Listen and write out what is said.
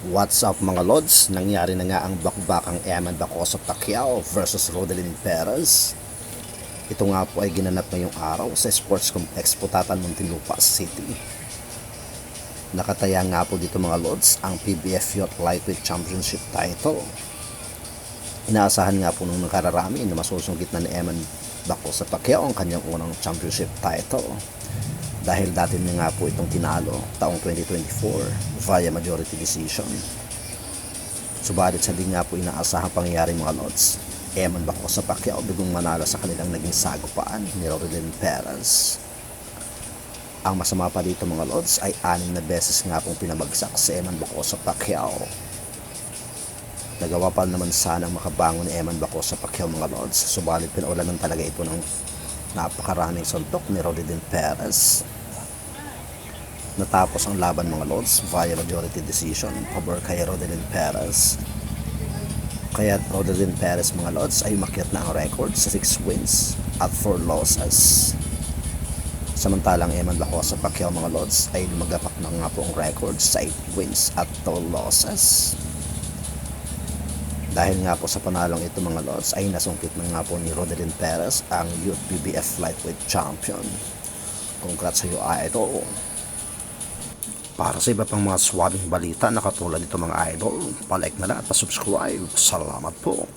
What's up mga Lods? Nangyari na nga ang bakbakang Eman Bacoso Pacquiao versus Rodelin Perez. Ito nga po ay ginanap ngayong araw sa Sports Complex Putatan, Muntinlupa City. Nakataya nga po dito mga Lods ang PBF Youth Lightweight Championship title. Inaasahan nga po nung nakararami na masusungkit na ni Eman Bacoso Pacquiao ang kanyang unang championship title. Dahil dati na nga po itong tinalo taong 2024 via majority decision. Subalit sa di nga po inaasahang pangyayari mga Lods, Eman Bacoso Pacquiao bigong manalo sa kanilang naging sagupaan ni Rodelin Perez. Ang masama pa dito mga Lods ay 6 na beses nga pong pinabagsak si Eman Bacoso Pacquiao. Nagawa pa naman sanang makabangon ni Eman Bacoso Pacquiao mga Lods, subalit pinaulanan talaga ito ng napakaraming suntok ni Rodelin Perez. Natapos ang laban mga Lods via majority decision pabor kay Rodelin Perez. Kaya Rodelin Perez mga Lods ay umakyat na ang record sa 6 wins at 4 losses. Samantalang Eman Bacoso Pacquiao mga Lods ay lumagapak na nga po ang record sa 8 wins at 2 losses. Dahil nga po sa panalong ito mga Lods ay nasungkit na nga po ni Rodelin Perez ang Youth PBF Lightweight Champion. Congrats sa iyo idol. Para sa iba pang mga swabing balita na katulad nito mga idol, palike na lang at pasubscribe. Salamat po.